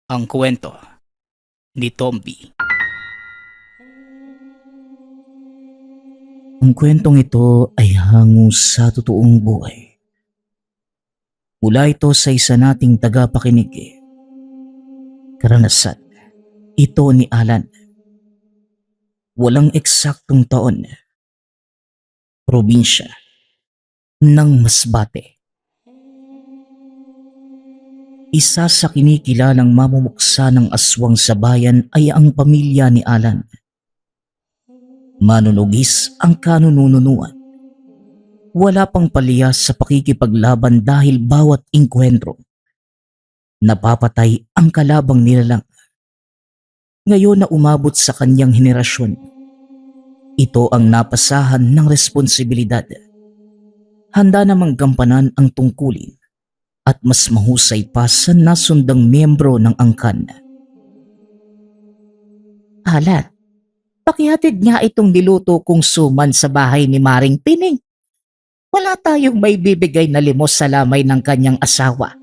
Ang kwento ni Tomby. Ang kwentong ito ay hango sa totoong buhay. Mula ito sa isa nating tagapakinig. Karanasan, ito ni Alan. Walang eksaktong taon. Probinsya ng Masbate. Isa sa kinikilalang mamumuksa ng aswang sa bayan ay ang pamilya ni Alan. Manunugis ang kanununuan. Wala pang paliyas sa pakikipaglaban dahil bawat inkwentro napapatay ang kalabang nilalang. Ngayon na umabot sa kanyang henerasyon, ito ang napasahan ng responsibilidad. Handa namang gampanan ang tungkulin at mas mahusay pa sa nasundang miyembro ng angkan. Alan, pakihatid nga itong niluto kong suman sa bahay ni Maring Pining. Wala tayong may bibigay na limos sa lamay ng kanyang asawa.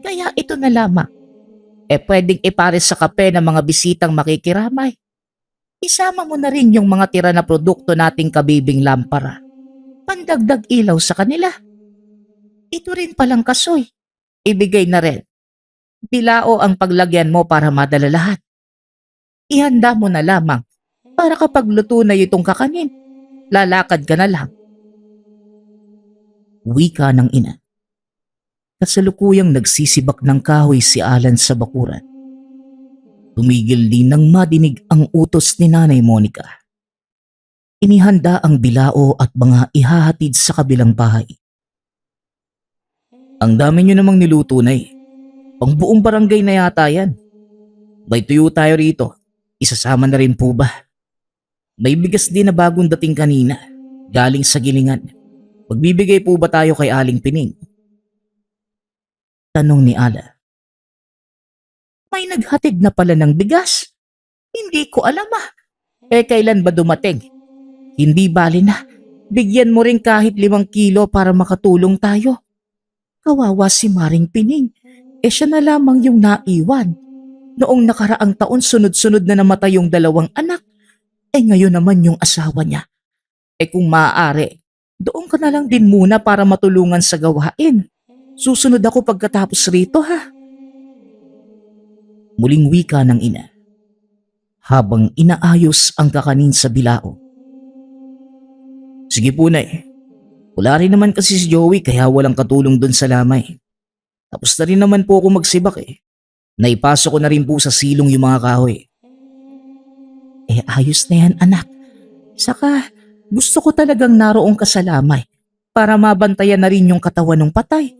Kaya ito na lamang. Pwedeng ipares sa kape ng mga bisitang makikiramay. Isama mo na rin yung mga tira na produkto nating kabibing lampara. Pandagdag ilaw sa kanila. Ito rin palang kasoy. Ibigay na rin. Bilao ang paglagyan mo para madala lahat. Ihanda mo na lamang para kapag luto na itong kakanin, lalakad ka na lang. Wika ng ina. Kasalukuyang nagsisibak ng kahoy si Alan sa bakuran. Tumigil din nang madinig ang utos ni Nanay Monica. Inihanda ang bilao at mga ihahatid sa kabilang bahay. Ang dami nyo namang niluto na eh. Pang buong barangay na yata yan. May tuyo tayo rito. Isasama na rin po ba? May bigas din na bagong dating kanina. Galing sa gilingan. Magbibigay po ba tayo kay Aling Pining? Tanong ni Ala. May naghatid na pala ng bigas. Hindi ko alam ah. Kailan ba dumating? Hindi bali na. Bigyan mo rin kahit 5 kilo para makatulong tayo. Kawawa si Maring Pining. Siya na lamang yung naiwan. Noong nakaraang taon sunod-sunod na namatay yung 2 anak. Ngayon naman yung asawa niya. Kung maaari, doon ka na lang din muna para matulungan sa gawain. Susunod ako pagkatapos rito ha. Muling wika ng ina. Habang inaayos ang kakanin sa bilao. Sige po nay. Wala rin naman kasi si Joey kaya walang katulong doon sa lamay. Tapos na rin naman po ako magsibak eh. Naipasok ko na rin po sa silong yung mga kahoy. Ayos na yan anak. Saka gusto ko talagang naroong ka sa lamay para mabantayan na rin yung katawan ng patay.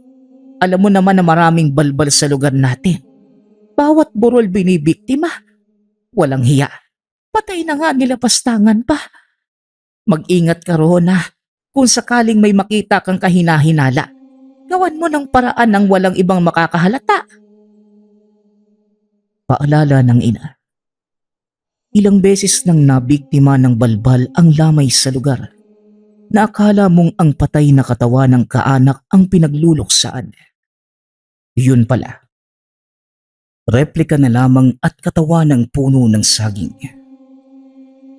Alam mo naman na maraming balbal sa lugar natin. Bawat burol binibiktima. Walang hiya. Patay na nga nilapastangan pa. Mag-ingat ka roon na. Kung sakaling may makita kang kahinahinala, gawan mo ng paraan ng walang ibang makakahalata. Paalala ng ina. Ilang beses nang nabiktima ng balbal ang lamay sa lugar na akala mong ang patay na katawan ng kaanak ang pinagluluksaan. Yun pala. Replika na lamang at katawan ng puno ng saging.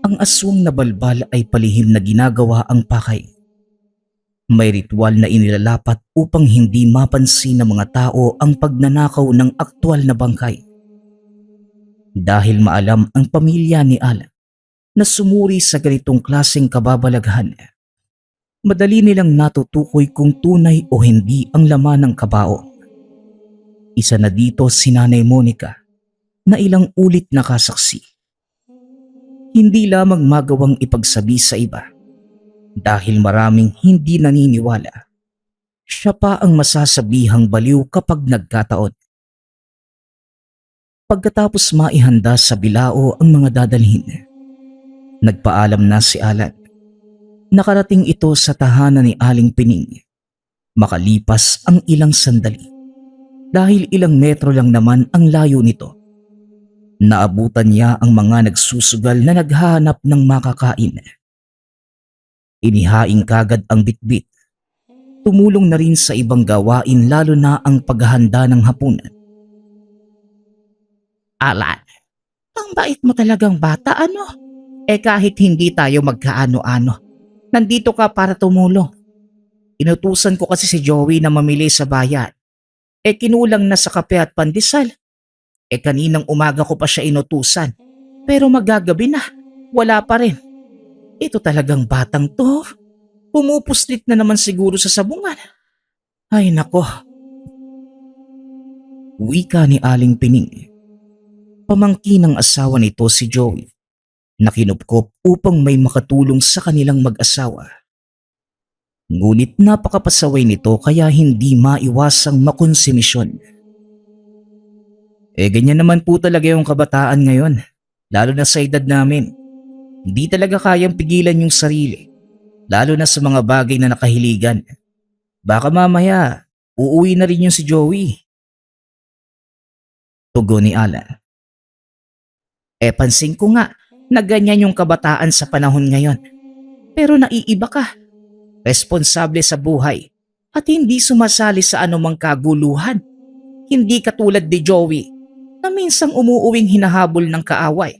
Ang aswang na balbal ay palihim na ginagawa ang pakay. May ritual na inilalapat upang hindi mapansin ng mga tao ang pagnanakaw ng aktwal na bangkay. Dahil maalam ang pamilya ni Alan na sumuri sa ganitong klaseng kababalaghan, madali nilang natutukoy kung tunay o hindi ang laman ng kabao. Isa na dito si Nanay Monica na ilang ulit nakasaksi. Hindi lamang magawang ipagsabi sa iba. Dahil maraming hindi naniniwala, siya pa ang masasabihang baliw kapag nagkataon. Pagkatapos maihanda sa bilao ang mga dadalhin, nagpaalam na si Alan. Nakarating ito sa tahanan ni Aling Pining. Makalipas ang ilang sandali, dahil ilang metro lang naman ang layo nito. Naabutan niya ang mga nagsusugal na naghahanap ng makakain. Inihaing kagad ang bitbit. Tumulong na rin sa ibang gawain lalo na ang paghahanda ng hapunan. Alan, ang bait mo talagang bata, ano? Kahit hindi tayo magkaano-ano, nandito ka para tumulong. Inutusan ko kasi si Joey na mamili sa bayan. Kinulang na sa kape at pandesal. Kaninang umaga ko pa siya inutusan. Pero magagabi na, wala pa rin. Ito talagang batang to. Pumupuslit na naman siguro sa sabungan. Ay nako, wika ni Aling Pining. Pamangkin ng asawa nito si Joey na kinupkop upang may makatulong sa kanilang mag-asawa. Ngunit napakapasaway nito kaya hindi maiwasang makonsumisyon. Ganyan naman po talaga yung kabataan ngayon, lalo na sa edad namin. Hindi talaga kayang pigilan yung sarili, lalo na sa mga bagay na nakahiligan. Baka mamaya, uuwi na rin yung si Joey. Tugon ni Alan. Pansin ko nga na ganyan yung kabataan sa panahon ngayon. Pero naiiba ka. Responsable sa buhay at hindi sumasali sa anumang kaguluhan. Hindi katulad ni Joey na minsang umuuwing hinahabol ng kaaway.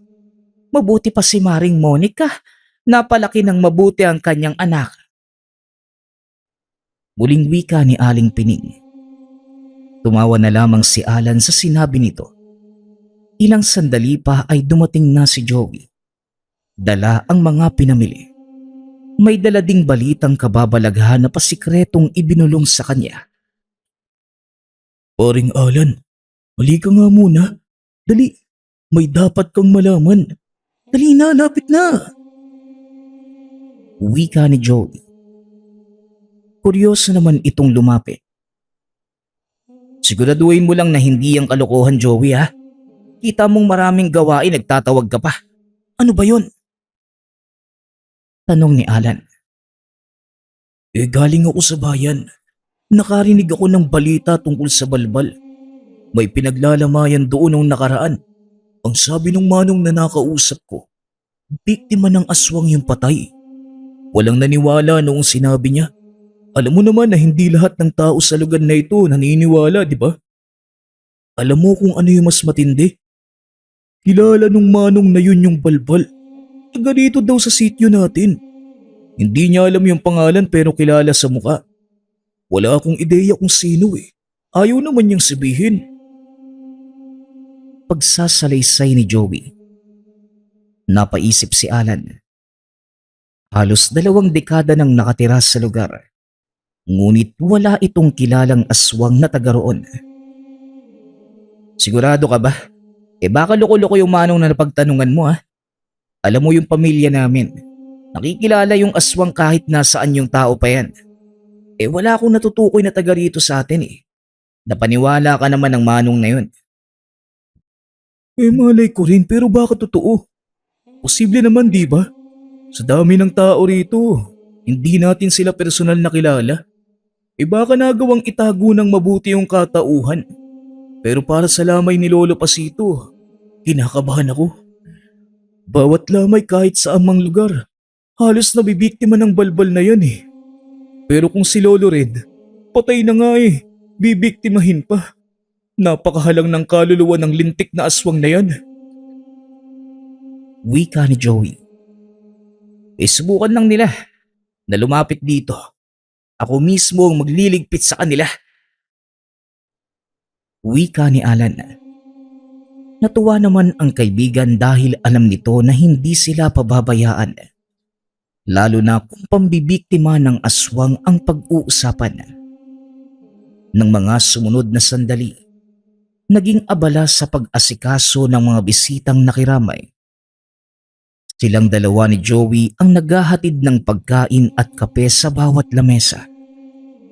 Mabuti pa si Maring Monica, napalaki ng mabuti ang kanyang anak. Muling wika ni Aling Pining. Tumawa na lamang si Alan sa sinabi nito. Ilang sandali pa ay dumating na si Joey. Dala ang mga pinamili. May dala ding balitang kababalaghan na pasikretong ibinulong sa kanya. Paring Alan, mali ka nga muna. Dali, may dapat kang malaman. Dali na, lapit na. Wika ni Joey. Kuryoso naman itong lumapit. Siguraduhin mo lang na hindi ang kalokohan, Joey, ha? Kita mong maraming gawain, nagtatawag ka pa. Ano ba yun? Tanong ni Alan. Galing ako sa bayan. Nakarinig ako ng balita tungkol sa balbal. May pinaglalamayan doon nung nakaraan. Ang sabi ng manong na nakausap ko, biktima ng aswang yung patay. Walang naniwala noong sinabi niya. Alam mo naman na hindi lahat ng tao sa lugar na ito naniniwala, di ba? Alam mo kung ano yung mas matindi? Kilala nung manong na yun yung balbal. Taga dito daw sa sityo natin. Hindi niya alam yung pangalan pero kilala sa muka. Wala akong ideya kung sino eh. Ayaw naman niyang sabihin. Pagsasalaysay ni Joey. Napaisip si Alan. Halos 2 dekada nang nakatira sa lugar. Ngunit wala itong kilalang aswang na taga roon. Sigurado ka ba? Baka loko-loko yung manong na napagtanungan mo, ha? Alam mo yung pamilya namin. Nakikilala yung aswang kahit nasaan yung tao pa yan. Wala akong natutukoy na taga rito sa atin eh. Napaniwala ka naman ng manong na yun. Malay ko rin pero baka totoo. Posible naman di ba? Sa dami ng tao rito, hindi natin sila personal na kilala. Baka nagawang itago ng mabuti yung katauhan. Pero para sa lamay ni Lolo Pasito, kinakabahan ako. Bawat lamay kahit sa amang lugar, halos nabibiktima ng balbal na yan eh. Pero kung si Lolo Red, patay na nga eh, bibiktimahin pa. Napakahalang ng kaluluwa ng lintik na aswang na yan. Wika ni Joey. Subukan lang nila na lumapit dito. Ako mismo ang magliligpit sa kanila. Wika ni Alan. Natuwa naman ang kaibigan dahil alam nito na hindi sila pababayaan. Lalo na kung pambibiktima ng aswang ang pag-uusapan. Nang mga sumunod na sandali, naging abala sa pag-asikaso ng mga bisitang nakiramay. Silang dalawa ni Joey ang naghahatid ng pagkain at kape sa bawat lamesa.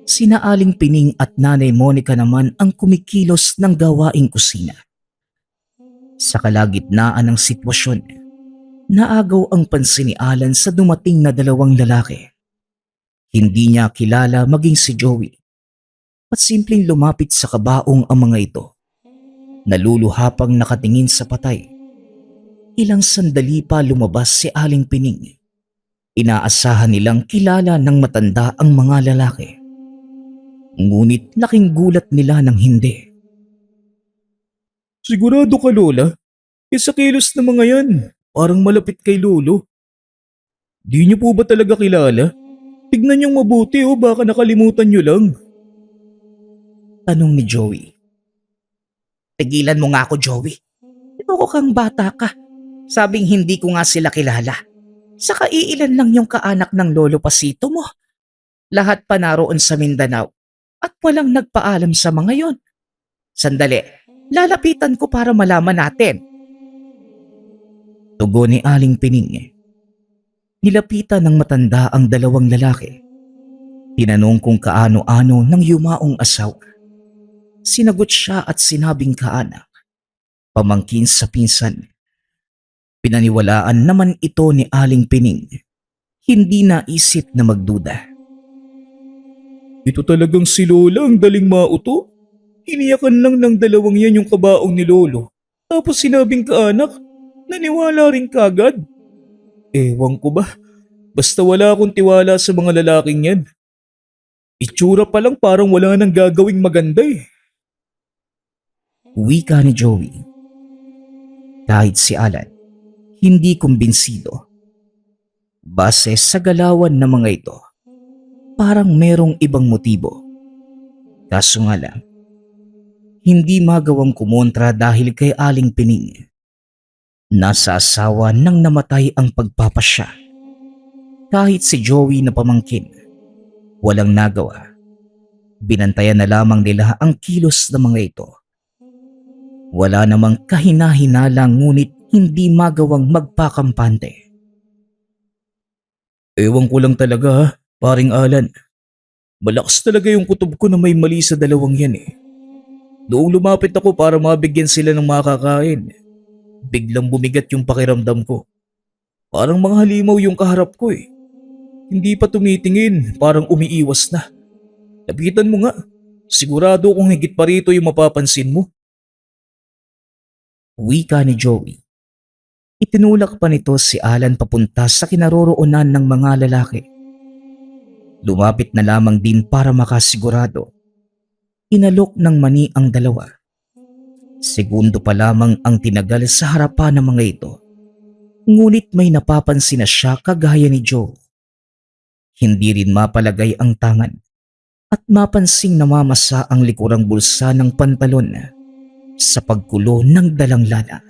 Sina Aling Pining at Nanay Monica naman ang kumikilos ng gawaing kusina. Sa kalagitnaan ng sitwasyon, naagaw ang pansin ni Alan sa dumating na 2 lalaki. Hindi niya kilala maging si Joey. At simpleng lumapit sa kabaong ang mga ito. Naluluhapang nakatingin sa patay. Ilang sandali pa lumabas si Aling Pining. Inaasahan nilang kilala ng matanda ang mga lalaki. Ngunit laking gulat nila ng hindi. Sigurado ka, Lola? Sa kilos ng mga yan, parang malapit kay Lolo. Di niyo po ba talaga kilala? Tignan niyong mabuti baka nakalimutan niyo lang. Tanong ni Joey. Tigilan mo nga ako, Joey. Loko kang bata ka. Sabing hindi ko nga sila kilala. Saka iilan lang yung kaanak ng Lolo Pasito mo. Lahat pa naroon sa Mindanao at walang nagpaalam sa mga yon. Sandali, lalapitan ko para malaman natin. Tugon ni Aling Pining. Nilapitan ng matanda ang dalawang lalaki. Tinanong kung kaano-ano ng yumaong asawa. Sinagot siya at sinabing kaanak. Pamangkin sa pinsan. Pinaniwalaan naman ito ni Aling Pining. Hindi naisip na magduda. Ito talagang si Lola ang daling mauto. Iniyakan lang ng dalawang yan yung kabaong ni Lolo. Tapos sinabing kaanak, naniwala rin kagad. Ewan ko ba, basta wala akong tiwala sa mga lalaking yan. Itsura pa lang parang wala nang gagawing maganda Wika ni Joey. Kahit si Alan, hindi kumbinsido. Base sa galawan ng mga ito, parang merong ibang motibo. Kaso nga lang, hindi magawang kumontra dahil kay Aling Pining. Nasa asawa nang namatay ang pagpapasya. Kahit si Joey na pamangkin, walang nagawa. Binantayan na lamang nila ang kilos ng mga ito. Wala namang kahina-hinala ngunit hindi magawang magpakampante. Ewan ko lang talaga paring Alan. Malakas talaga yung kutob ko na may mali sa dalawang yan Noong lumapit ako para mabigyan sila ng makakain, biglang bumigat yung pakiramdam ko. Parang mga halimaw yung kaharap ko Hindi pa tumitingin, parang umiiwas na. Lapitan mo nga, sigurado kung higit pa rito yung mapapansin mo. Wika ni Joey. Itinulak pa nito si Alan papunta sa kinaroroonan ng mga lalaki. Lumapit na lamang din para makasigurado. Inalok ng mani ang dalawa. Segundo pa lamang ang tinagal sa harapan ng mga ito. Ngunit may napapansin na siya kagaya ni Joe. Hindi rin mapalagay ang tangan at mapansing namamasa ang likurang bulsa ng pantalon sa pagkulo ng dalang lana.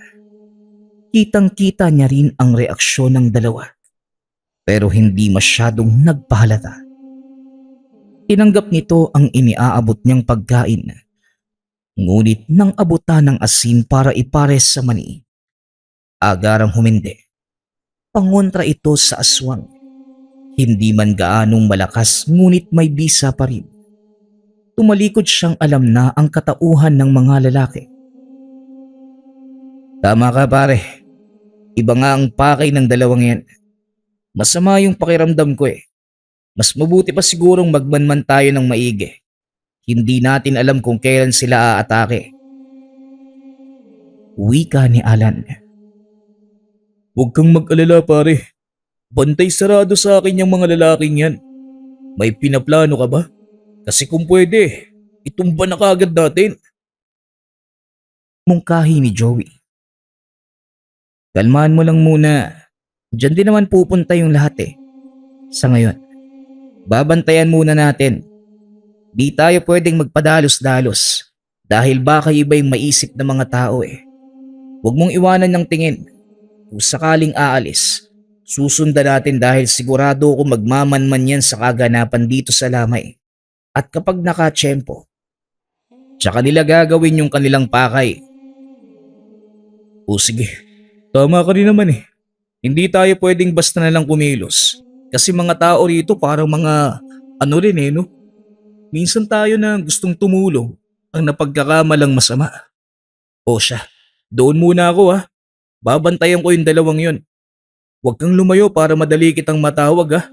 Kitang-kita niya rin ang reaksyon ng dalawa pero hindi masyadong nagpahalata. Tinanggap nito ang iniaabot niyang pagkain. Ngunit nang abutan ng asin para ipares sa mani, agarang humindi. Pangontra ito sa aswang. Hindi man gaanong malakas ngunit may bisa pa rin. Tumalikod siyang alam na ang katauhan ng mga lalaki. Tama ka pare. Iba nga ang pakay ng dalawang yan. Masama yung pakiramdam ko Mas mabuti pa sigurong magmanman tayo ng maigi. Hindi natin alam kung kailan sila aatake. Wika ni Alan. Huwag kang mag-alala pare. Bantay sarado sa akin yung mga lalaking yan. May pinaplano ka ba? Kasi kung pwede, itumba na kagad natin. Mungkahi ni Joey. Kalmahan mo lang muna. Diyan din naman pupunta yung lahat Sa ngayon, babantayan muna natin. Di tayo pwedeng magpadalos-dalos dahil baka iba yung maisip ng mga tao Huwag mong iwanan ng tingin. Kung sakaling aalis, susundan natin dahil sigurado ako magmamanman yan sa kaganapan dito sa Lamay. At kapag nakatsyempo, tsaka nila gagawin yung kanilang pakay. O sige, tama ka rin naman Hindi tayo pwedeng basta na lang kumilos. Kasi mga tao rito parang mga no? Minsan tayo na gustong tumulong ang napagkakamalang masama. O siya, doon muna ako Babantayan ko yung dalawang yon. Huwag kang lumayo para madali kitang matawag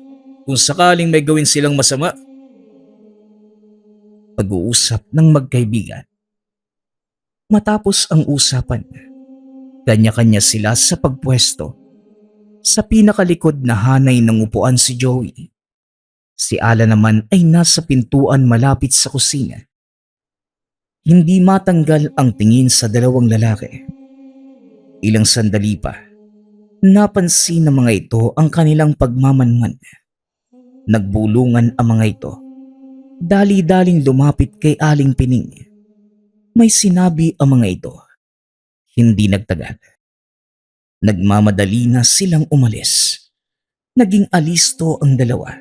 kung sakaling may gawin silang masama. Pag-uusap ng magkaibigan. Matapos ang usapan, kanya-kanya sila sa pagpwesto. Sa pinakalikod na hanay ng upuan si Joey. Si Alan naman ay nasa pintuan malapit sa kusina. Hindi matanggal ang tingin sa dalawang lalaki. Ilang sandali pa, napansin ng mga ito ang kanilang pagmamanman. Nagbulungan ang mga ito. Dali-daling lumapit kay Aling Pining. May sinabi ang mga ito. Hindi nagtagal. Nagmamadali na silang umalis. Naging alisto ang dalawa.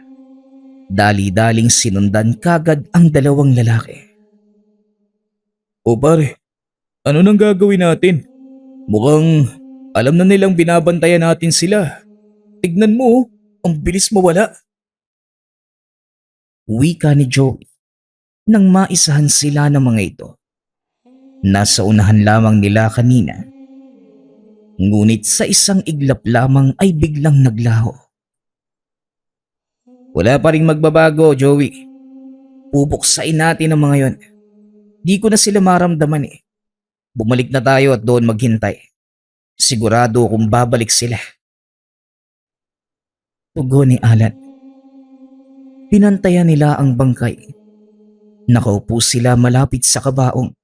Dali-daling sinundan kagad ang dalawang lalaki. O pare, ano nang gagawin natin? Mukhang alam na nilang binabantayan natin sila. Tignan mo, ang bilis mawala. Wika ni Joey nang maisahan sila ng mga ito. Nasa unahan lamang nila kanina. Ngunit sa isang iglap lamang ay biglang naglaho. Wala pa ring magbabago, Joey. Pupuksain natin ang mga yon. Di ko na sila maramdaman eh. Bumalik na tayo at doon maghintay. Sigurado kung babalik sila. Tugon ni Alan. Pinantayan nila ang bangkay. Nakaupo sila malapit sa kabaong.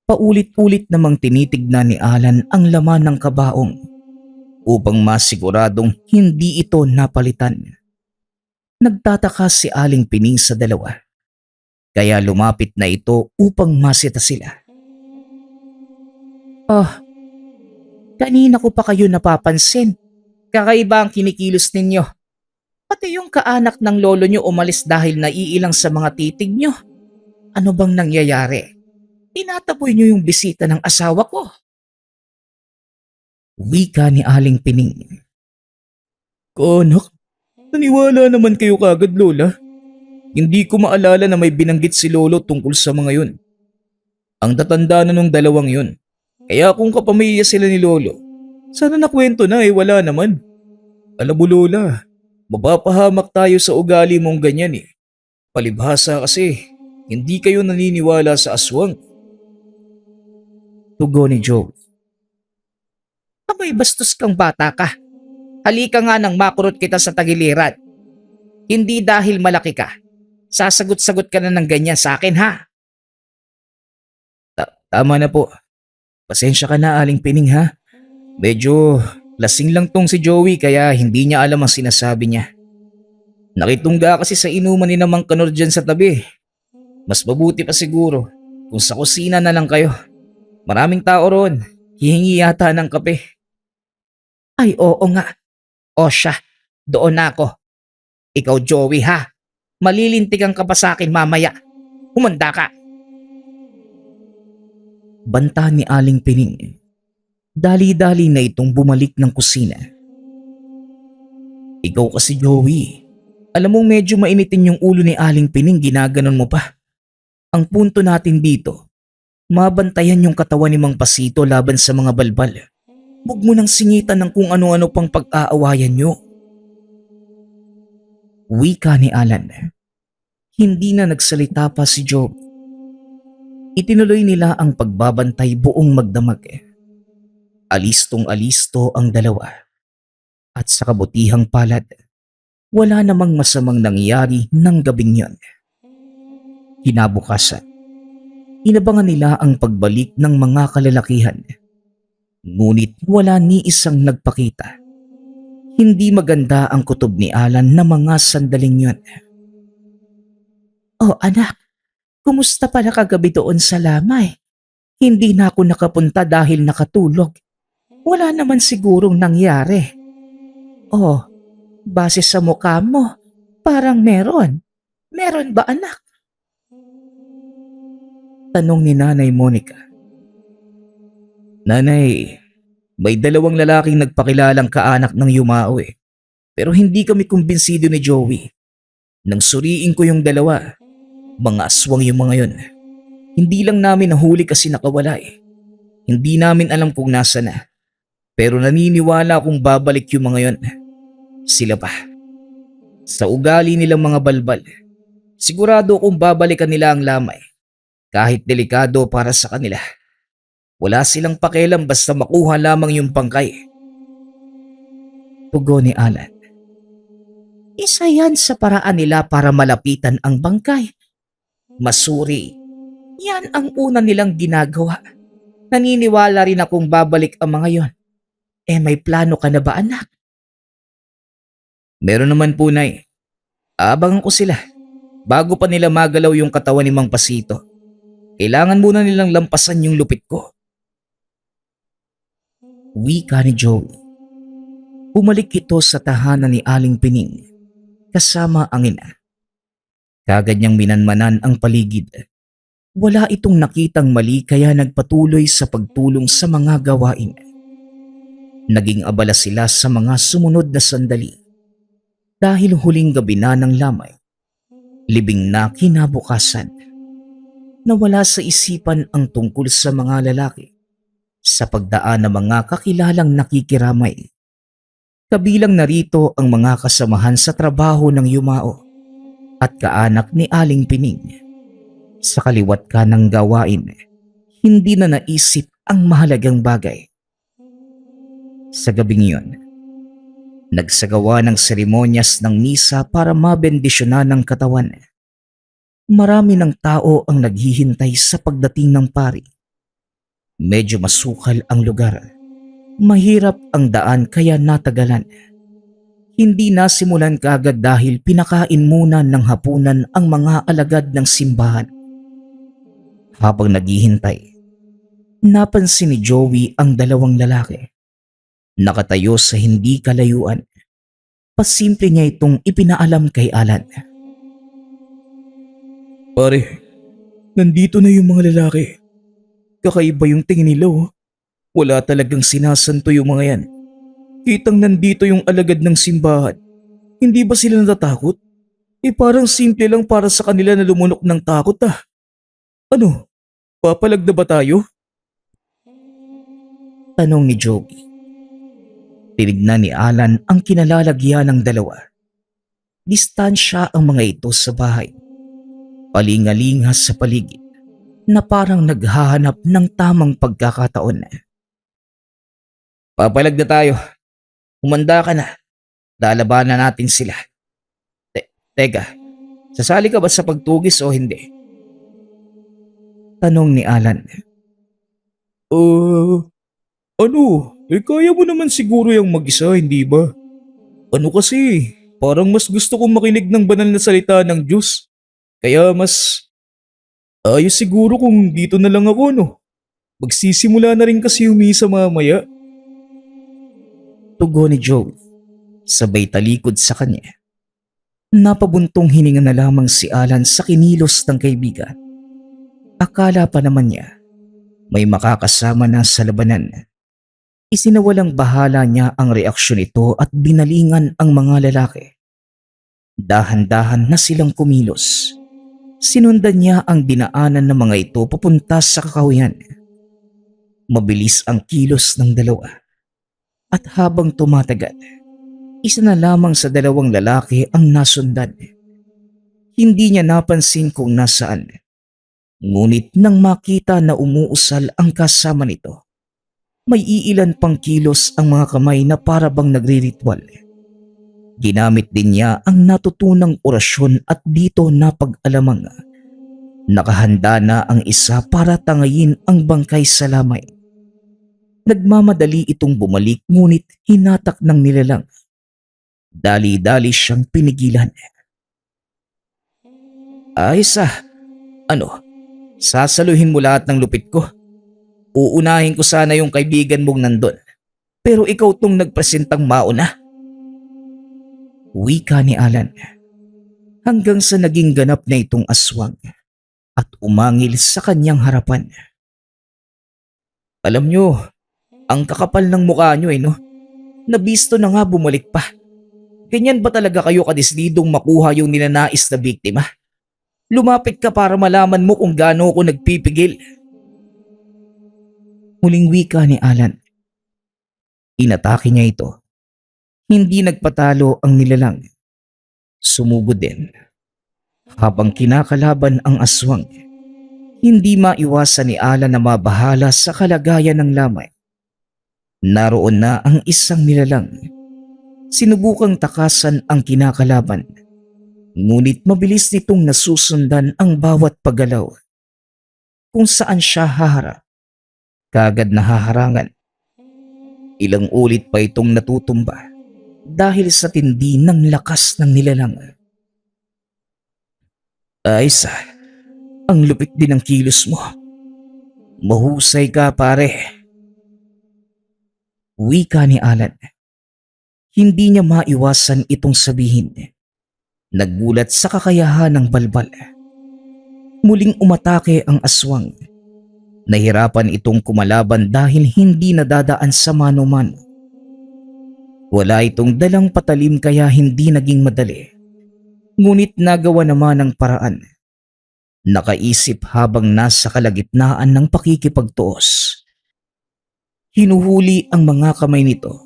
Paulit-ulit namang tinitignan ni Alan ang laman ng kabaong upang masiguradong hindi ito napalitan. Nagtataka si Aling Pining sa dalawa. Kaya lumapit na ito upang masita sila. Kanina ko pa kayo napapansin. Kakaiba ang kinikilos ninyo. Pati yung kaanak ng lolo nyo umalis dahil naiilang sa mga titig nyo. Ano bang nangyayari? Tinataboy nyo yung bisita ng asawa ko. Wika ni Aling Pining. Kaanak, naniwala naman kayo kagad, Lola. Hindi ko maalala na may binanggit si Lolo tungkol sa mga yun. Ang tatanda na nung dalawang yun. Kaya kung kapamilya sila ni Lolo, sana nakwento na wala naman. Alam mo, Lola, mapapahamak tayo sa ugali mong ganyan eh. Palibhasa kasi, hindi kayo naniniwala sa aswang. Tugon ni Joe. Abay bastos kang bata ka. Halika nga nang makurot kita sa tagiliran. Hindi dahil malaki ka. Sasagot-sagot ka na ng ganyan sa akin ha. Tama na po. Pasensya ka na, Aling Pining ha. Medyo lasing lang tong si Joey kaya hindi niya alam ang sinasabi niya. Nakitungga kasi sa inuman ni Mang Kanor dyan sa tabi. Mas mabuti pa siguro kung sa kusina na lang kayo. Maraming tao roon. Hihingi yata ng kape. Ay oo nga. O siya, doon na ako. Ikaw Joey ha. Malilintigan ka pa sa akin mamaya. Humanda ka. Banta ni Aling Pining. Dali-dali na itong bumalik ng kusina. Ikaw kasi Joey. Alam mong medyo mainitin yung ulo ni Aling Pining, ginaganon mo pa. Ang punto natin dito, mabantayan yung katawan ni Mang Pasito laban sa mga balbal. Huwag mo nang singitan ng kung ano-ano pang pag-aawayan nyo. Wika ni Alan. Hindi na nagsalita pa si Joe. Itinuloy nila ang pagbabantay buong magdamag. Alistong-alisto ang dalawa. At sa kabutihang palad, wala namang masamang nangyari ng gabing yon. Kinabukasan, inabangan nila ang pagbalik ng mga kalalakihan. Ngunit wala ni isang nagpakita. Hindi maganda ang kutob ni Alan na mga sandaling yon. Oh anak, kumusta pala kagabi doon sa lamay? Hindi na ako nakapunta dahil nakatulog. Wala naman sigurong nangyari. Oh, base sa mukha mo, parang meron. Meron ba anak? Tanong ni Nanay Monica. Nanay, may dalawang lalaking nagpakilalang kaanak ng yumao eh. Pero hindi kami kumbinsido ni Joey. Nang suriin ko yung dalawa, mga aswang yung mga yon. Hindi lang namin nahuli kasi nakawala eh. Hindi namin alam kung nasa na. Pero naniniwala kung babalik yung mga yon. Sila pa. Sa ugali nilang mga balbal, sigurado kung babalikan nila ang lamay. Kahit delikado para sa kanila. Wala silang pakialam basta makuha lamang yung pangkay. Tugon ni Alan. Isa yan sa paraan nila para malapitan ang bangkay. Masuri. Yan ang una nilang ginagawa. Naniniwala rin akong babalik ang mga yon. May plano ka na ba, anak? Meron naman po, Nay. Aabangan ko sila. Bago pa nila magalaw yung katawan ni Mang Pasito, kailangan muna nilang lampasan yung lupit ko. Wika ni Joey. Bumalik ito sa tahanan ni Aling Pining kasama ang ina. Kagad niyang minanmanan ang paligid. Wala itong nakitang mali kaya nagpatuloy sa pagtulong sa mga gawain. Naging abala sila sa mga sumunod na sandali. Dahil huling gabi na ng lamay, libing na kinabukasan. Nawala sa isipan ang tungkol sa mga lalaki sa pagdaan ng mga kakilalang nakikiramay. Kabilang narito ang mga kasamahan sa trabaho ng yumao at kaanak ni Aling Pining. Sa kaliwat ka ng gawain, hindi na naisip ang mahalagang bagay. Sa gabing iyon, nagsagawa ng seremonyas ng misa para mabendisyonan ng katawan. Marami ng tao ang naghihintay sa pagdating ng pari. Medyo masukal ang lugar. Mahirap ang daan kaya natagalan. Hindi nasimulan kaagad dahil pinakain muna ng hapunan ang mga alagad ng simbahan. Habang naghihintay, napansin ni Joey ang dalawang lalaki. Nakatayo sa hindi kalayuan. Pasimple niya itong ipinaalam kay Alan. Pare, nandito na yung mga lalaki. Kakaiba yung tingin nila, oh. Wala talagang sinasanto yung mga yan. Kitang nandito yung alagad ng simbahan. Hindi ba sila natatakot? Parang simple lang para sa kanila na lumunok ng takot, ah. Ano? Papalag na ba tayo? Tanong ni Joey. Tinignan ni Alan ang kinalalagyan ng dalawa. Distansya ang mga ito sa bahay. Palingalinga sa paligid na parang naghahanap ng tamang pagkakataon. Papalag na tayo. Humanda ka na. Lalabanan natin sila. Teka, sasali ka ba sa pagtugis o hindi? Tanong ni Alan. Kaya mo naman siguro yung mag-isa, hindi ba? Ano kasi, parang mas gusto kong makinig ng banal na salita ng Diyos. Kaya mas ayos siguro kung dito na lang ako, no? Magsisimula na rin kasi umisa mamaya. Tugon ni Joe, sabay talikod sa kanya. Napabuntong hininga na lamang si Alan sa kinilos ng kaibigan. Akala pa naman niya may makakasama na sa labanan. Isinawalang bahala niya ang reaksyon nito at binalingan ang mga lalaki. Dahan-dahan na silang kumilos. Sinundan niya ang dinaanan ng mga ito papunta sa kakahuyan. Mabilis ang kilos ng dalawa. At habang tumatagal, isa na lamang sa dalawang lalaki ang nasundan. Hindi niya napansin kung nasaan. Ngunit nang makita na umuusal ang kasama nito, may iilan pang kilos ang mga kamay na para bang nagriritual. Ginamit din niya ang natutunang orasyon at dito napag-alamang nakahanda na ang isa para tangayin ang bangkay sa lamay. Nagmamadali itong bumalik ngunit hinatak ng nilalang. Dali-dali siyang pinigilan. Ayos ah. Ano? Sasaluhin mo lahat ng lupit ko? Uunahin ko sana yung kaibigan mong nandun. Pero ikaw tong nagpresentang mauna. Wika ni Alan. Hanggang sa naging ganap na itong aswang at umangil sa kanyang harapan. Alam nyo, ang kakapal ng mukha nyo no? Nabisto na nga bumalik pa. Ganyan ba talaga kayo kadislidong makuha yung ninanais na biktima? Lumapit ka para malaman mo kung gaano ako nagpipigil. Muling wika ni Alan. Inatake niya ito. Hindi nagpatalo ang nilalang. Sumugod din. Habang kinakalaban ang aswang, hindi maiwasan ni Alan na mabahala sa kalagayan ng lamay. Naroon na ang isang nilalang. Sinubukang takasan ang kinakalaban. Ngunit mabilis nitong nasusundan ang bawat paggalaw. Kung saan siya haharap, kagad nahaharangan. Ilang ulit pa itong natutumba dahil sa tindi ng lakas ng nilalang. Ayos ang lupit din ng kilos mo. Mahusay ka pare. Wika ni Alan. Hindi niya maiwasan itong sabihin. Naggulat sa kakayahan ng balbal. Muling umatake ang aswang. Nahirapan itong kumalaban dahil hindi nadadaan sa mano-mano. Wala itong dalang patalim kaya hindi naging madali. Ngunit nagawa naman ang paraan. Nakaisip habang nasa kalagitnaan ng pakikipagtuos. Hinuhuli ang mga kamay nito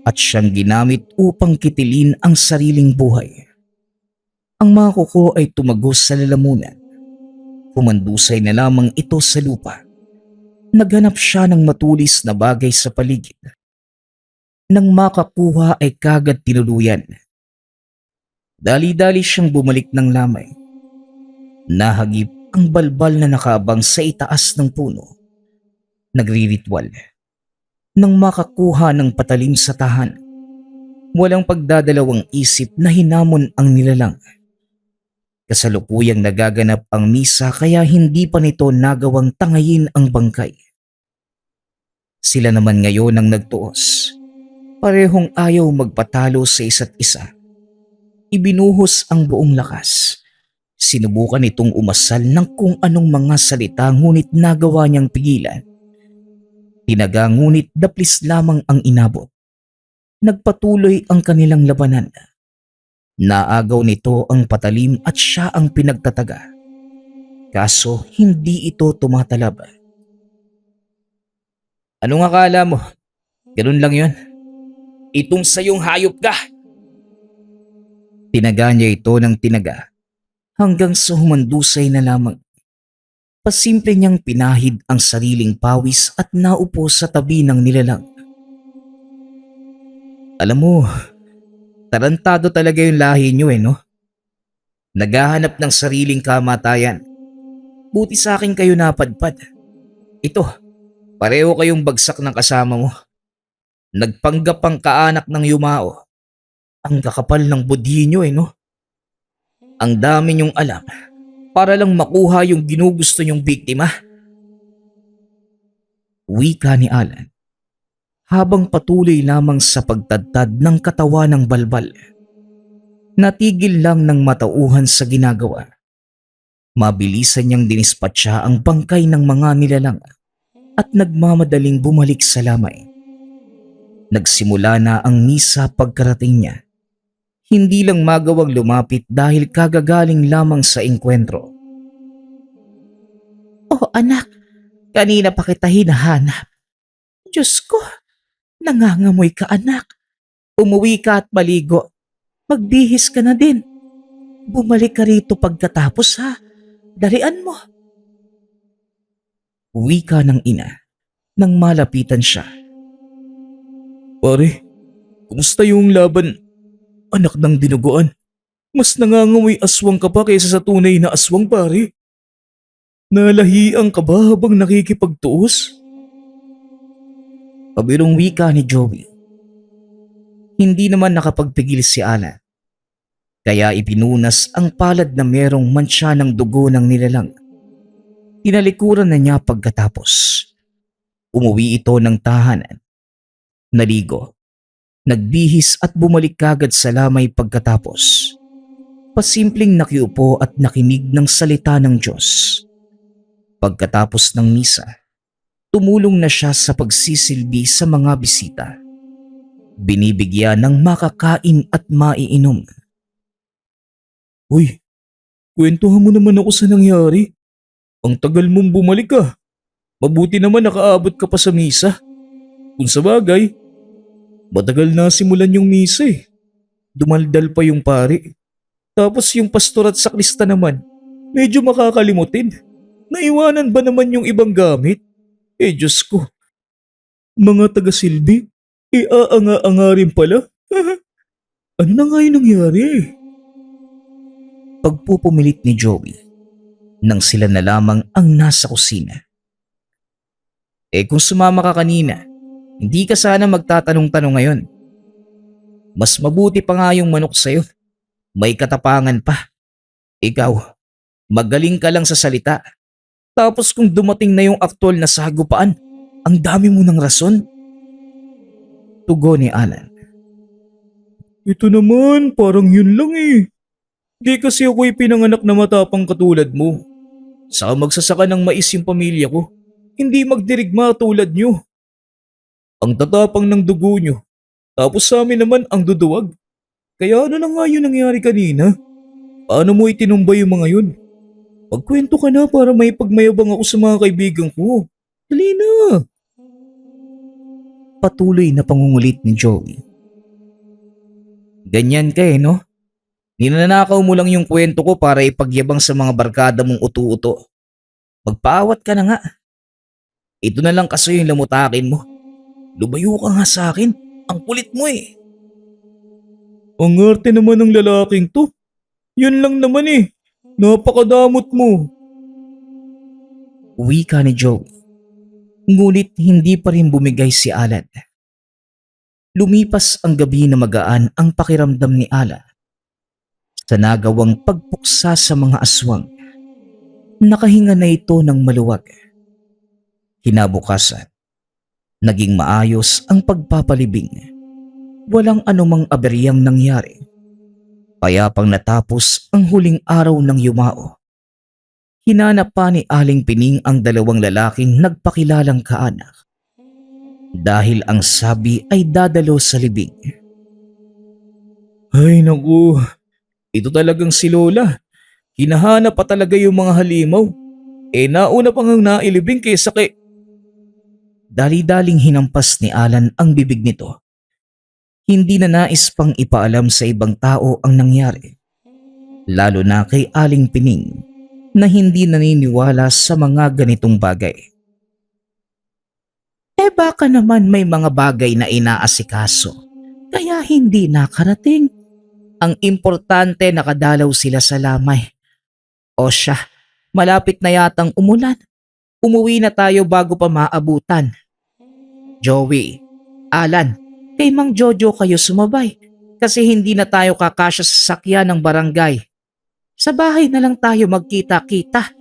at siyang ginamit upang kitilin ang sariling buhay. Ang mga kuko ay tumagos sa lalamunan. Humandusay na lamang ito sa lupa. Naghanap siya ng matulis na bagay sa paligid. Nang makakuha ay kagad tinuluyan. Dali-dali siyang bumalik ng lamay. Nahagip ang balbal na nakaabang sa itaas ng puno. Nagriritwal. Nang makakuha ng patalim sa tahan, walang pagdadalawang isip na hinamon ang nilalang. Kasalukuyang nagaganap ang misa kaya hindi pa nito nagawang tangayin ang bangkay. Sila naman ngayon ang nagtuos. Parehong ayaw magpatalo sa isa't isa. Ibinuhos ang buong lakas. Sinubukan itong umasal ng kung anong mga salita ngunit nagawa niyang pigilan. Tinaga ngunit daplis lamang ang inabot. Nagpatuloy ang kanilang labanan. Naagaw nito ang patalim at siya ang pinagtataga. Kaso hindi ito tumatalab. Anong akala mo? Ganun lang yun. Itong sayong hayop ka. Tinaga niya ito ng tinaga hanggang sa humandusay na lamang. Pasimple niyang pinahid ang sariling pawis at naupo sa tabi ng nilalang. Alam mo, tarantado talaga yung lahi niyo no? Naghahanap ng sariling kamatayan. Buti sa akin kayo napadpad. Ito, pareho kayong bagsak ng kasama mo. Nagpanggap ang kaanak ng yumao. Ang kakapal ng budhi niyo no? Ang dami niyong alam para lang makuha yung ginugusto niyong biktima. Wika ni Alan habang patuloy lamang sa pagtadtad ng katawan ng balbal. Natigil lang ng matauhan sa ginagawa. Mabilisan niyang dinispatsa ang bangkay ng mga nilalang at nagmamadaling bumalik sa lamay. Nagsimula na ang misa pagkarating niya. Hindi lang magawang lumapit dahil kagagaling lamang sa engkwentro. Oh anak, kanina pa kita hinahanap. Diyos ko, nangangamoy ka anak. Umuwi ka at maligo. Magbihis ka na din. Bumalik ka rito pagkatapos ha. Dalian mo. Wika ng ina nang malapitan siya. Pare, kumusta yung laban? Anak ng dinuguan. Mas nangangamoy aswang ka pa kaysa sa tunay na aswang pare. Nalahian ka ba habang nakikipagtuos? Pabirong wika ni Joey. Hindi naman nakapagpigil si Ana. Kaya ipinunas ang palad na merong mantsa ng dugo ng nilalang. Tinalikuran na niya pagkatapos. Umuwi ito ng tahanan. Naligo. Nagbihis at bumalik kagad sa lamay pagkatapos. Pasimpleng nakiupo at nakinig ng salita ng Diyos. Pagkatapos ng misa, tumulong na siya sa pagsisilbi sa mga bisita. Binibigyan ng makakain at maiinom. Uy, kwentuhan mo naman ako sa nangyari. Ang tagal mong bumalik ka. Mabuti naman nakaabot ka pa sa misa. Kung sa bagay, matagal na simulan yung misa Dumaldal pa yung pari. Tapos yung pastor at sakrista naman, medyo makakalimutin. Naiwanan ba naman yung ibang gamit? Diyos ko. Mga taga-silbi, aanga-anga rin pala. Ano na nga yung nangyari? Pagpupumilit ni Joey, nang sila na lamang ang nasa kusina. Kung sumama ka kanina, hindi ka sana magtatanong-tanong ngayon. Mas mabuti pa nga yung manok sa'yo. May katapangan pa. Ikaw, magaling ka lang sa salita. Tapos kung dumating na yung aktwal na sagupaan, ang dami mo ng rason. Tugon ni Alan. Ito naman, parang yun lang eh. Di kasi ako'y pinanganak na matapang katulad mo. Saka magsasaka ng mais yung pamilya ko. Hindi magdirigma tulad nyo. Ang tatapang ng dugo nyo. Tapos sa amin naman ang duduwag. Kaya ano na nga yun nangyari kanina? Paano mo itinumbay yung mga yun? Pagkwento ka na para may pagmayabang ako sa mga kaibigan ko. Dali na. Patuloy na pangungulit ni Joey. Ganyan ka no? Ninanakaw mo lang yung kwento ko para ipagyabang sa mga barkada mong utu-uto. Magpaawat ka na nga. Ito na lang kasi yung lamutakin mo. Lumayo ka nga sa akin. Ang kulit mo eh. Ang arte naman ng lalaking to. Yun lang naman eh. Napakadamot mo. Wika ni Joey. Ngunit hindi pa rin bumigay si Alan. Lumipas ang gabi na magaan ang pakiramdam ni Alan. Sa nagawang pagpuksa sa mga aswang, nakahinga na ito ng maluwag. Kinabukasan, naging maayos ang pagpapalibing. Walang anumang aberyang nangyari. Payapang natapos ang huling araw ng yumao. Hinanap pa ni Aling Pining ang dalawang lalaking nagpakilalang kaanak. Dahil ang sabi ay dadalo sa libing. Ay naku, ito talagang si Lola. Hinahanap pa talaga yung mga halimaw. Nauna pang nailibing kaysa kay... Dali-daling hinampas ni Alan ang bibig nito. Hindi na nais pang ipaalam sa ibang tao ang nangyari. Lalo na kay Aling Pining na hindi naniniwala sa mga ganitong bagay. Baka naman may mga bagay na inaasikaso, kaya hindi nakarating. Ang importante nakadalaw sila sa lamay. O siya, malapit na yatang umulan. Umuwi na tayo bago pa maabutan. Joey, Alan, kay Mang Jojo kayo sumabay kasi hindi na tayo kakasya sa sakyan ng barangay. Sa bahay na lang tayo magkita-kita.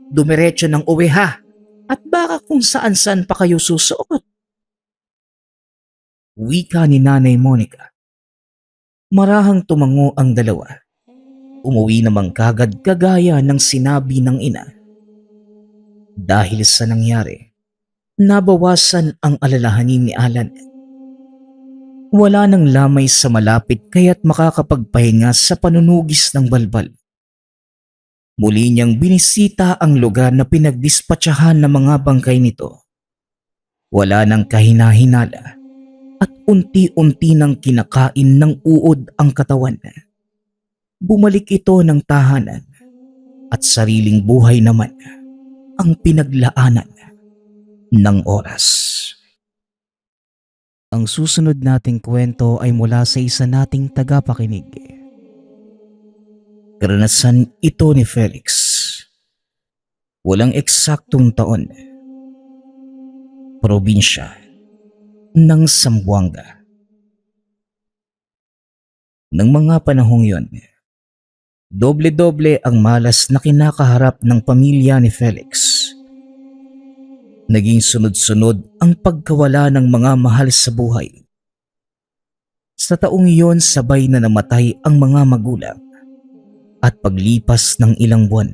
Dumiretso ng uwi ha. At baka kung saan-saan pa kayo susuot. Wika ni Nanay Monica. Marahang tumango ang dalawa. Umuwi namang kagad kagaya ng sinabi ng ina. Dahil sa nangyari, nabawasan ang alalahanin ni Alan. Wala nang lamay sa malapit kaya't makakapagpahinga sa panunugis ng balbal. Muli niyang binisita ang lugar na pinagdispatsahan ng mga bangkay nito. Wala nang kahina-hinala at unti-unti nang kinakain ng uod ang katawan. Bumalik ito ng tahanan at sariling buhay naman ang pinaglaanan ng oras. Ang susunod nating kwento ay mula sa isa nating tagapakinig. Karanasan ito ni Felix. Walang eksaktong taon. Probinsya ng Zamboanga. Nang mga panahong yon, doble-doble ang malas na kinakaharap ng pamilya ni Felix. Naging sunod-sunod ang pagkawala ng mga mahal sa buhay. Sa taong iyon sabay na namatay ang mga magulang. At paglipas ng ilang buwan,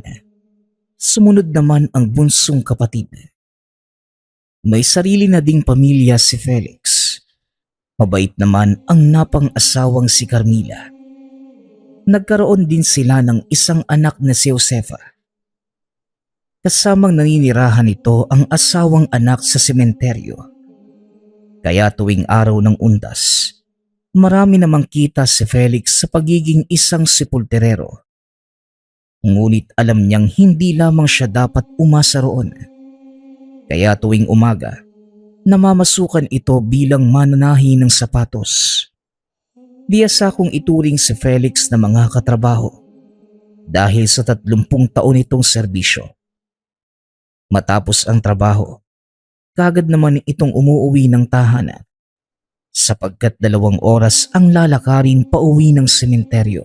sumunod naman ang bunsong kapatid. May sarili na ding pamilya si Felix. Mabait naman ang napang-asawang si Carmila. Nagkaroon din sila ng isang anak na si Josefa. Kasamang naninirahan nito ang asawang anak sa sementeryo. Kaya tuwing araw ng undas, marami namang kita si Felix sa pagiging isang sepulturero. Ngunit alam niyang hindi lamang siya dapat umasa roon. Kaya tuwing umaga, namamasukan ito bilang mananahi ng sapatos. Biyasa kong ituring si Felix na mga katrabaho dahil sa 30 taon itong serbisyo. Matapos ang trabaho, kagad naman itong umuuwi ng tahanan sapagkat 2 oras ang lalakarin pauwi ng sementeryo.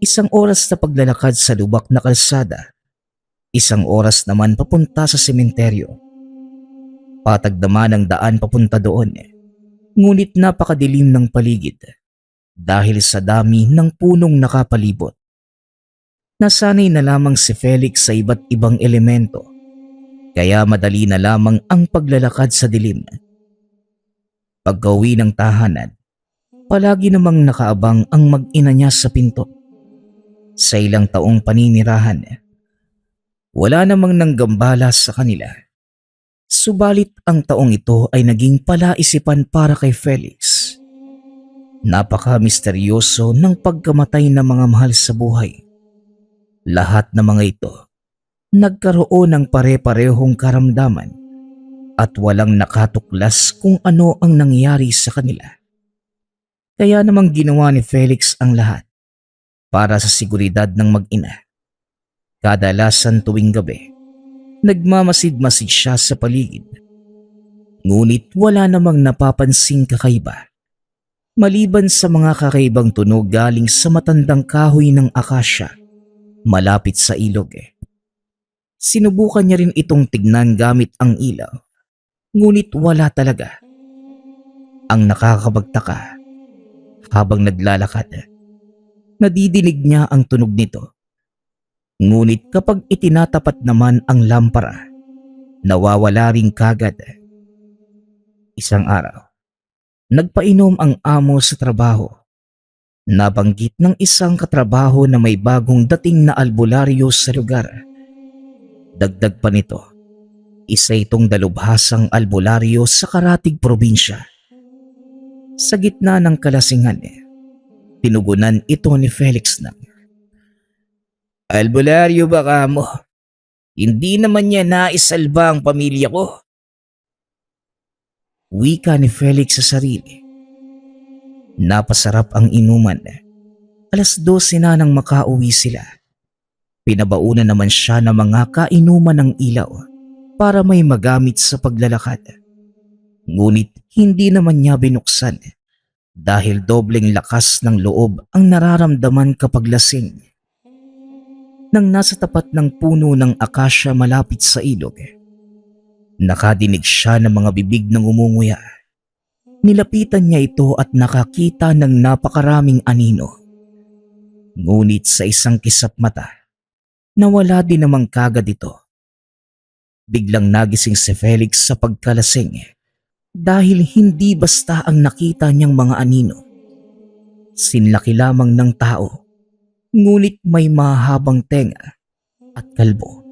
1 oras na paglalakad sa lubak na kalsada, 1 oras naman papunta sa sementeryo. Patag naman ang daan papunta doon, ngunit napakadilim ng paligid dahil sa dami ng punong nakapalibot. Nasanay na lamang si Felix sa iba't ibang elemento, kaya madali na lamang ang paglalakad sa dilim. Pagka-uwi ng tahanan, palagi namang nakaabang ang mag-ina niya sa pinto. Sa ilang taong paninirahan, wala namang nanggambala sa kanila. Subalit ang taong ito ay naging palaisipan para kay Felix. Napaka-misteryoso ng pagkamatay ng mga mahal sa buhay. Lahat ng mga ito nagkaroon ng pare-parehong karamdaman at walang nakatuklas kung ano ang nangyari sa kanila. Kaya namang ginawa ni Felix ang lahat para sa seguridad ng mag-ina. Kadalasan tuwing gabi, nagmamasid-masid siya sa paligid. Ngunit wala namang napapansing kakaiba. Maliban sa mga kakaibang tunog galing sa matandang kahoy ng akasya malapit sa ilog. Sinubukan niya rin itong tignan gamit ang ilaw, ngunit wala talaga. Ang nakakapagtaka, habang naglalakad, nadidinig niya ang tunog nito. Ngunit kapag itinatapat naman ang lampara, nawawala ring kagad. Isang araw, nagpainom ang amo sa trabaho. Nabanggit ng isang katrabaho na may bagong dating na albularyo sa lugar. Dagdag pa nito, isa itong dalubhasang albularyo sa karatig probinsya. Sa gitna ng kalasingan, tinugunan ito ni Felix ng, "Albularyo ba ka mo? Hindi naman niya naisalba ang pamilya ko." Wika ni Felix sa sarili. Napasarap ang inuman. 12:00 na nang makauwi sila. Pinabaunan naman siya ng mga kainuman ng ilaw para may magamit sa paglalakad. Ngunit hindi naman niya binuksan dahil dobleng lakas ng loob ang nararamdaman kapag lasing. Nang nasa tapat ng puno ng akasya malapit sa ilog, nakadinig siya ng mga bibig ng umunguya. Nilapitan niya ito at nakakita ng napakaraming anino. Ngunit sa isang kisap mata, nawala din namang kagad ito. Biglang nagising si Felix sa pagkalasing dahil hindi basta ang nakita niyang mga anino. Sinlaki lamang ng tao, ngunit may mahabang tenga at kalbo.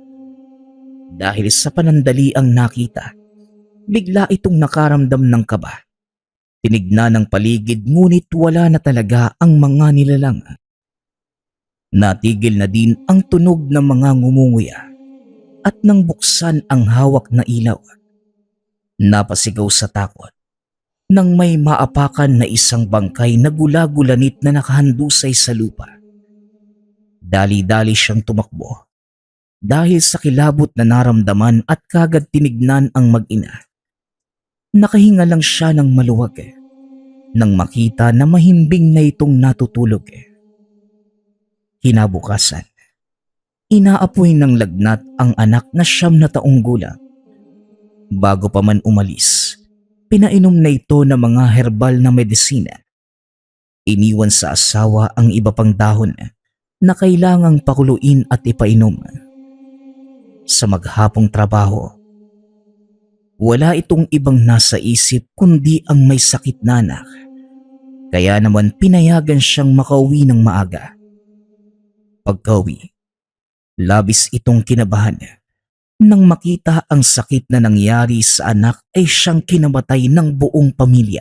Dahil sa panandali ang nakita, bigla itong nakaramdam ng kaba. Tinignan ng paligid ngunit wala na talaga ang mga nilalang. Natigil na din ang tunog ng mga ngumunguya at nang buksan ang hawak na ilaw, napasigaw sa takot nang may maapakan na isang bangkay na gula-gulanit na nakahandusay sa lupa. Dali-dali siyang tumakbo dahil sa kilabot na naramdaman at kagad tinignan ang mag-ina. Nakahinga lang siya ng maluwag nang makita na mahimbing na itong natutulog. Kinabukasan, inaapoy ng lagnat ang anak na 9 na taong gulang. Bago pa man umalis, pinainom na ito ng mga herbal na medisina. Iniwan sa asawa ang iba pang dahon na kailangang pakuluin at ipainom. Sa maghapong trabaho, wala itong ibang nasa isip kundi ang may sakit na anak. Kaya naman pinayagan siyang makauwi ng maaga. Pagkauwi, labis itong kinabahan. Nang makita ang sakit na nangyari sa anak ay siyang kinamatay ng buong pamilya.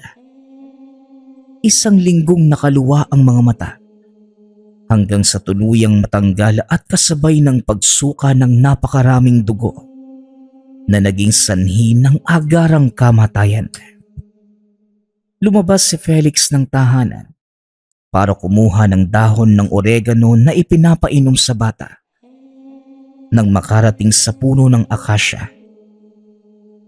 1 linggong nakaluwa ang mga mata hanggang sa tuluyang matanggal at kasabay ng pagsuka ng napakaraming dugo na naging sanhi ng agarang kamatayan. Lumabas si Felix ng tahanan para kumuha ng dahon ng oregano na ipinapainom sa bata. Nang makarating sa puno ng akasya,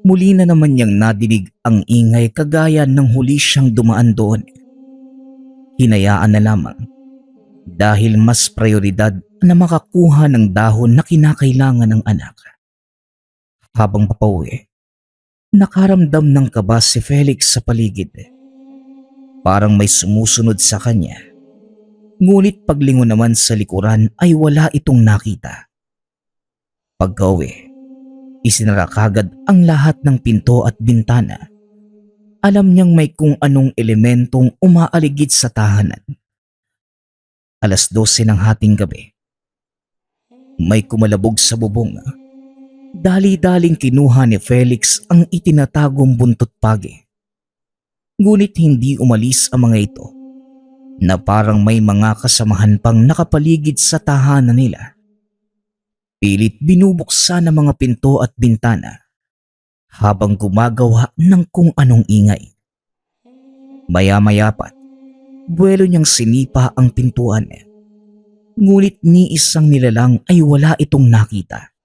Muli na naman niyang nadinig ang ingay kagaya ng huli siyang dumaan doon. Hinayaan na lamang dahil mas prioridad na makakuha ng dahon na kinakailangan ng anak. Habang papauwi, nakaramdam ng kaba si Felix sa paligid. Parang may sumusunod sa kanya. Ngunit paglingon naman sa likuran ay wala itong nakita. Pagka-uwi, isinara kagad ang lahat ng pinto at bintana. Alam niyang may kung anong elementong umaaligid sa tahanan. 12:00 ng hating gabi. May kumalabog sa bubong. Dali-daling kinuha ni Felix ang itinatagong buntot pagi. Ngunit hindi umalis ang mga ito na parang may mga kasamahan pang nakapaligid sa tahanan nila. Pilit binubuksan ang mga pinto at bintana habang gumagawa ng kung anong ingay. Maya-maya pa, buwelo niyang sinipa ang pintuan. Ngunit ni isang nilalang ay wala itong nakita.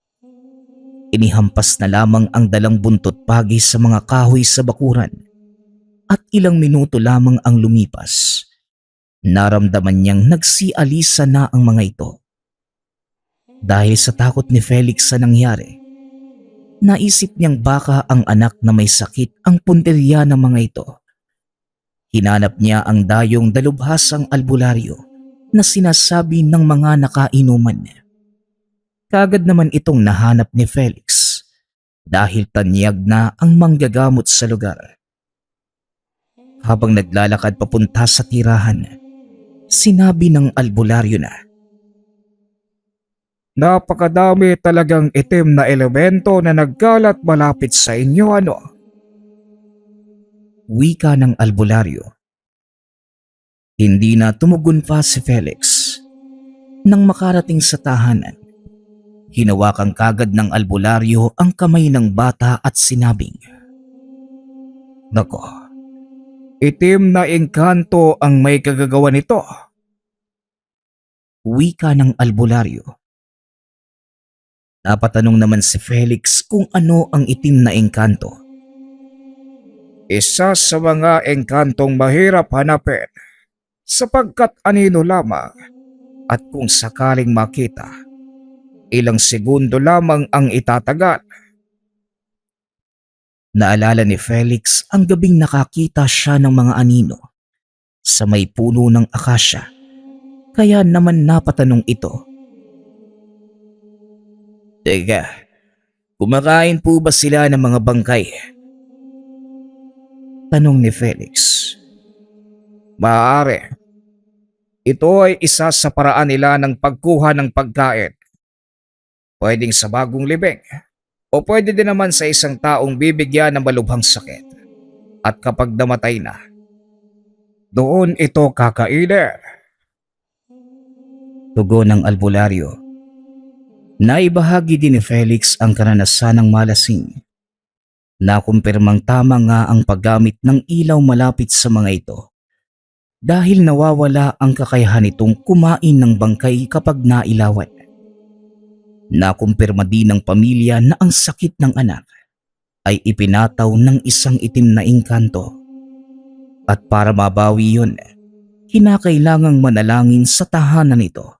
Inihampas na lamang ang dalang buntot pagi sa mga kahoy sa bakuran at ilang minuto lamang ang lumipas. Naramdaman niyang nagsialisa na ang mga ito. Dahil sa takot ni Felix sa nangyari, naisip niyang baka ang anak na may sakit ang punteriya ng mga ito. Hinanap niya ang dayong dalubhasang albularyo na sinasabi ng mga nakainuman. Kagad naman itong nahanap ni Felix dahil tanyag na ang manggagamot sa lugar. Habang naglalakad papunta sa tirahan, sinabi ng albularyo na, Napakadami talagang itim na elemento na nagkalat malapit sa inyo, ano? Wika ng albularyo. Hindi na tumugon pa si Felix. Nang makarating sa tahanan, hinawakan kagad ng albularyo ang kamay ng bata at sinabing, Nako, itim na engkanto ang may kagagawa nito. Wika ng albularyo. Napatanong naman si Felix kung ano ang itim na engkanto. Isa sa mga engkantong mahirap hanapin sapagkat anino lamang at kung sakaling makita, ilang segundo lamang ang itatagal. Naalala ni Felix ang gabing nakakita siya ng mga anino sa may puno ng akasya, kaya naman napatanong ito. Teka, kumakain po ba sila ng mga bangkay? Tanong ni Felix. Maaari. Ito ay isa sa paraan nila ng pagkuha ng pagkain. Pwedeng sa bagong libing o pwede din naman sa isang taong bibigyan ng malubhang sakit. At kapag namatay na, doon ito kakainin. Tugon ng albularyo. Naibahagi din ni Felix ang karanasan ng malasing. Nakumpirmang tama nga ang paggamit ng ilaw malapit sa mga ito dahil nawawala ang kakayahan nitong kumain ng bangkay kapag nailawan. Nakumpirma din ng pamilya na ang sakit ng anak ay ipinataw ng isang itim na engkanto. At para mabawi yun, kinakailangang manalangin sa tahanan nito.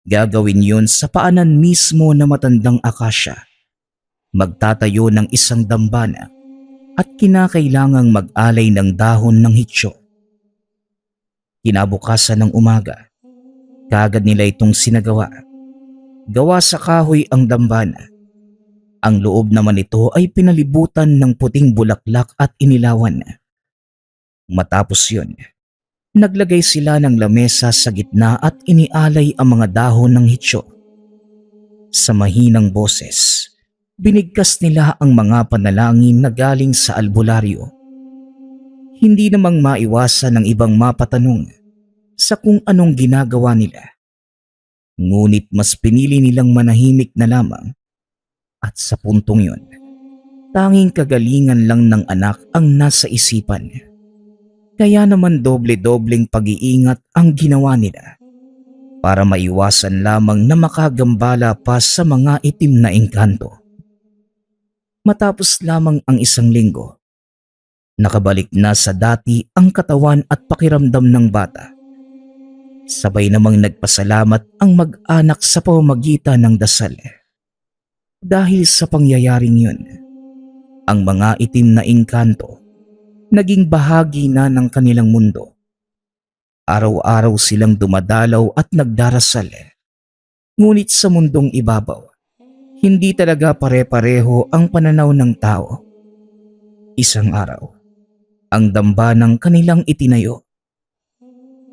Gagawin yun sa paanan mismo na matandang akasya. Magtatayo ng isang dambana at kinakailangang mag-alay ng dahon ng hitsyo. Kinabukasan ng umaga, kagad nila itong sinagawa. Gawa sa kahoy ang dambana. Ang loob naman nito ay pinalibutan ng puting bulaklak at inilawan. Matapos yun, naglagay sila ng lamesa sa gitna at inialay ang mga dahon ng hitsyo. Sa mahinang boses, binigkas nila ang mga panalangin na galing sa albularyo. Hindi namang maiwasan ng ibang mapatanong sa kung anong ginagawa nila. Ngunit mas pinili nilang manahimik na lamang at sa puntong yun, tanging kagalingan lang ng anak ang nasa isipan. Kaya naman doble-dobleng pag-iingat ang ginawa nila para maiwasan lamang na makagambala pa sa mga itim na engkanto. Matapos lamang ang 1 linggo, nakabalik na sa dati ang katawan at pakiramdam ng bata. Sabay namang nagpasalamat ang mag-anak sa pamamagitan ng dasal. Dahil sa pangyayaring yun, ang mga itim na engkanto naging bahagi na ng kanilang mundo. Araw-araw silang dumadalaw at nagdarasal. Ngunit sa mundong ibabaw, hindi talaga pare-pareho ang pananaw ng tao. Isang araw, ang dambanang kanilang itinayo,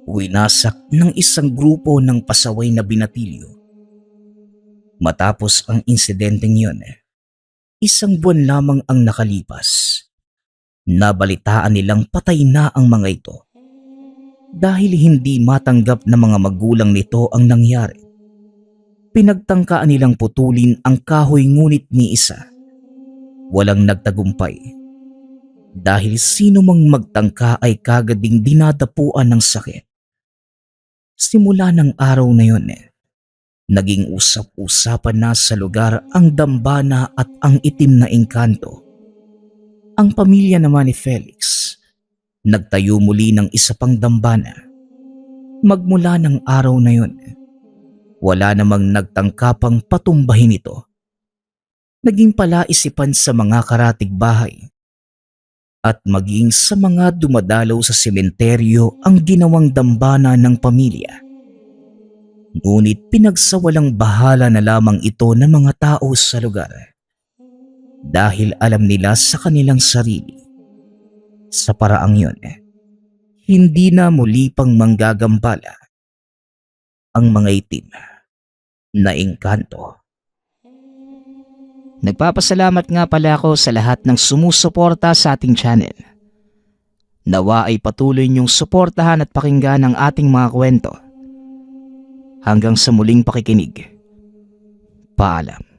winasak ng isang grupo ng pasaway na binatilyo. Matapos ang insidenteng yun, 1 buwan lamang ang nakalipas. Nabalitaan nilang patay na ang mga ito. Dahil hindi matanggap ng mga magulang nito ang nangyari, pinagtangkaan nilang putulin ang kahoy ngunit ni isa. Walang nagtagumpay. Dahil sino mang magtangka ay kagading dinadapuan ng sakit. Simula ng araw na yun, naging usap-usapan na sa lugar ang dambana at ang itim na engkanto. Ang pamilya naman ni Felix, nagtayo muli ng isa pang dambana. Magmula ng araw na yun, wala namang nagtangkapang patumbahin ito. Naging palaisipan sa mga karatig bahay at maging sa mga dumadalaw sa sementeryo ang ginawang dambana ng pamilya. Ngunit pinagsawalang bahala na lamang ito ng mga tao sa lugar dahil alam nila sa kanilang sarili. Sa paraang yun, hindi na muli pang manggagambala ang mga itim na engkanto. Nagpapasalamat nga pala ako sa lahat ng sumusuporta sa ating channel. Nawa ay patuloy niyong suportahan at pakinggan ang ating mga kwento. Hanggang sa muling pakikinig. Paalam.